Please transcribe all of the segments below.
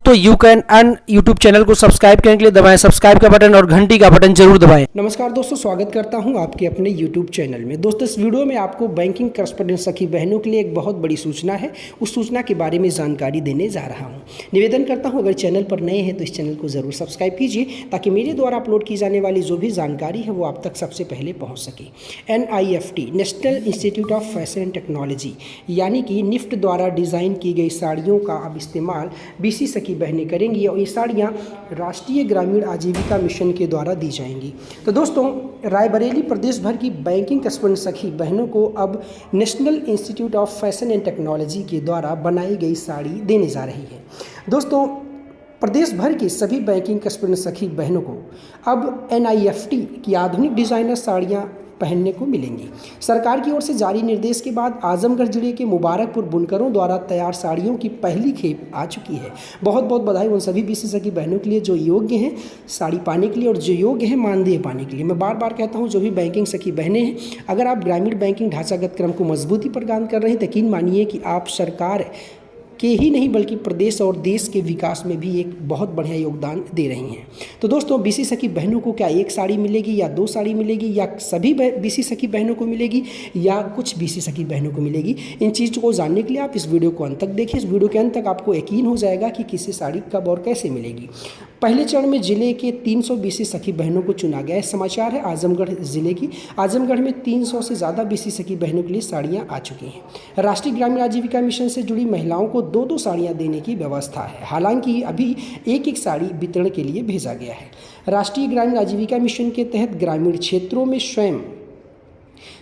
तो you can earn YouTube channel को subscribe करने के लिए दबाएं सब्सक्राइब का बटन और घंटी का बटन जरूर दबाएं। नमस्कार दोस्तों, स्वागत करता हूं आपके अपने यूट्यूब चैनल में। दोस्तों, इस वीडियो में आपको बैंकिंग करस्पॉन्डेंट सखी बहनों के लिए एक बहुत बड़ी सूचना है, उस सूचना के बारे में जानकारी देने जा रहा हूं। निवेदन करता हूं, अगर चैनल पर नए हैं तो इस चैनल को ज़रूर सब्सक्राइब कीजिए ताकि मेरे द्वारा अपलोड की जाने वाली जो भी जानकारी है वो आप तक सबसे पहले पहुँच सके। NIFT national institute of fashion and technology यानी कि निफ्ट द्वारा डिज़ाइन की गई साड़ियों का अब इस्तेमाल BC सखी बहनें करेंगी और ये साड़ियाँ राष्ट्रीय ग्रामीण आजीविका मिशन के द्वारा दी जाएंगी। तो दोस्तों, रायबरेली प्रदेश भर की बैंकिंग करस्पॉन्डेंट सखी बहनों को अब national institute of fashion and technology के द्वारा बनाई गई साड़ी देने जा रही है। दोस्तों, प्रदेश भर की सभी बैंकिंग करस्पॉन्डेंट सखी बहनों को अब NIFT की आधुनिक डिज़ाइनर साड़ियाँ पहनने को मिलेंगी। सरकार की ओर से जारी निर्देश के बाद आजमगढ़ जिले के मुबारकपुर बुनकरों द्वारा तैयार साड़ियों की पहली खेप आ चुकी है। बहुत बहुत बधाई उन सभी BC सखी बहनों के लिए जो योग्य हैं साड़ी पाने के लिए और जो योग्य हैं मानदेय पाने के लिए। मैं बार बार कहता हूं, जो भी बैंकिंग सखी बहनें हैं, अगर आप ग्रामीण बैंकिंग ढांचागत क्रम को मजबूती प्रदान कर रहे हैं तो यकीन मानिए कि आप सरकार के ही नहीं बल्कि प्रदेश और देश के विकास में भी एक बहुत बढ़िया योगदान दे रही हैं। तो दोस्तों, BC सखी बहनों को क्या एक साड़ी मिलेगी या दो साड़ी मिलेगी या सभी BC सखी बहनों को मिलेगी या कुछ BC सखी बहनों को मिलेगी, इन चीज़ों को जानने के लिए आप इस वीडियो को अंत तक देखिए। इस वीडियो के अंत तक आपको यकीन हो जाएगा कि किसी साड़ी कब और कैसे मिलेगी। पहले चरण में जिले के 300 BC सखी बहनों को चुना गया है। समाचार है आजमगढ़ जिले की। आजमगढ़ में 300 से ज़्यादा BC सखी बहनों के लिए साड़ियाँ आ चुकी हैं। राष्ट्रीय ग्रामीण आजीविका मिशन से जुड़ी महिलाओं को दो साड़ियाँ देने की व्यवस्था है। हालांकि अभी एक साड़ी वितरण के लिए भेजा गया है। राष्ट्रीय ग्रामीण आजीविका मिशन के तहत ग्रामीण क्षेत्रों में स्वयं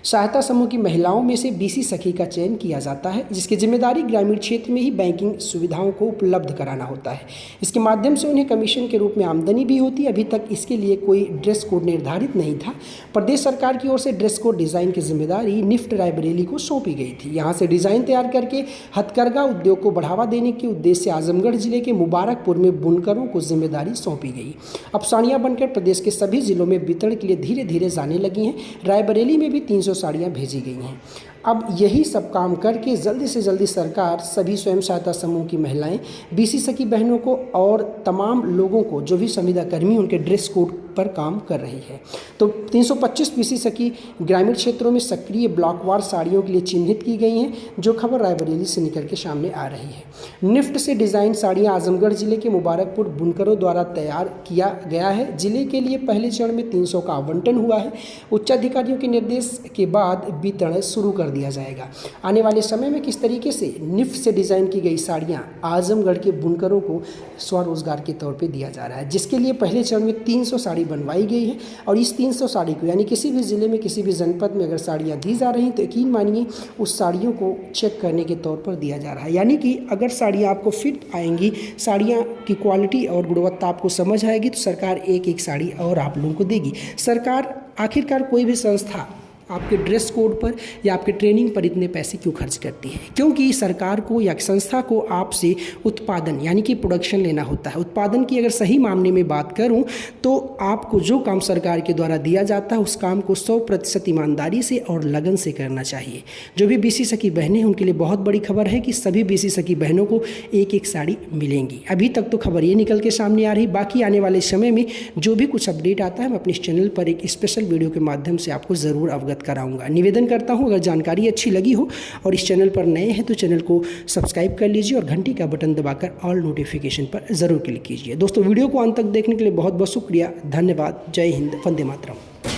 सहायता समूह की महिलाओं में से BC सखी का चयन किया जाता है, जिसकी जिम्मेदारी ग्रामीण क्षेत्र में ही बैंकिंग सुविधाओं को उपलब्ध कराना होता है। इसके माध्यम से उन्हें कमीशन के रूप में आमदनी भी होती है। अभी तक इसके लिए कोई ड्रेस कोड निर्धारित नहीं था। प्रदेश सरकार की ओर से ड्रेस कोड डिज़ाइन की जिम्मेदारी निफ्ट रायबरेली को सौंपी गई थी। यहाँ से डिज़ाइन तैयार करके हथकरघा उद्योग को बढ़ावा देने के उद्देश्य से आजमगढ़ जिले के मुबारकपुर में बुनकरों को जिम्मेदारी सौंपी गई। अब साड़ियाँ बनकर प्रदेश के सभी जिलों में वितरण के लिए धीरे धीरे जाने लगी हैं। रायबरेली में भी 300 साड़ियाँ भेजी गई हैं। अब यही सब काम करके जल्दी से जल्दी सरकार सभी स्वयं सहायता समूह की महिलाएं, BC सखी बहनों को और तमाम लोगों को जो भी संविदा कर्मी उनके ड्रेस कोड पर काम कर रही है। तो 325 BC सखी ग्रामीण क्षेत्रों में सक्रिय ब्लॉकवार साड़ियों के लिए चिन्हित की गई हैं, जो खबर रायबरेली से निकल के सामने आ रही है। निफ्ट से डिज़ाइन साड़ियाँ आजमगढ़ जिले के मुबारकपुर बुनकरों द्वारा तैयार किया गया है। जिले के लिए पहले चरण में 300 का आवंटन हुआ है। उच्चाधिकारियों के निर्देश के बाद वितरण शुरू कर दिया जाएगा। आने वाले समय में किस तरीके से निफ्ट से डिज़ाइन की गई साड़ियाँ आजमगढ़ के बुनकरों को स्वरोजगार के तौर पे दिया जा रहा है, जिसके लिए पहले चरण में 300 साड़ी बनवाई गई है। और इस 300 साड़ी को यानी किसी भी ज़िले में किसी भी जनपद में अगर साड़ियाँ दी जा रही हैं तो यकीन मानिए उस साड़ियों को चेक करने के तौर पर दिया जा रहा है। यानी कि अगर साड़ियाँ आपको फिट आएंगी, साड़ियाँ की क्वालिटी और गुणवत्ता आपको समझ आएगी, तो सरकार एक साड़ी और आप लोगों को देगी। सरकार आखिरकार कोई भी संस्था आपके ड्रेस कोड पर या आपके ट्रेनिंग पर इतने पैसे क्यों खर्च करती है? क्योंकि सरकार को या संस्था को आपसे उत्पादन यानी कि प्रोडक्शन लेना होता है। उत्पादन की अगर सही मामले में बात करूं तो आपको जो काम सरकार के द्वारा दिया जाता है उस काम को 100% ईमानदारी से और लगन से करना चाहिए। जो भी BC सखी बहनें हैं उनके लिए बहुत बड़ी खबर है कि सभी BC सखी बहनों को एक साड़ी मिलेंगी। अभी तक तो खबर ये निकल के सामने आ रही, बाकी आने वाले समय में जो भी कुछ अपडेट आता है मैं अपने इस चैनल पर एक स्पेशल वीडियो के माध्यम से आपको ज़रूर अवगत कराऊंगा। निवेदन करता हूं, अगर जानकारी अच्छी लगी हो और इस चैनल पर नए हैं तो चैनल को सब्सक्राइब कर लीजिए और घंटी का बटन दबाकर ऑल नोटिफिकेशन पर ज़रूर क्लिक कीजिए। दोस्तों, वीडियो को अंत तक देखने के लिए बहुत बहुत शुक्रिया, धन्यवाद। जय हिंद, वंदे मातरम।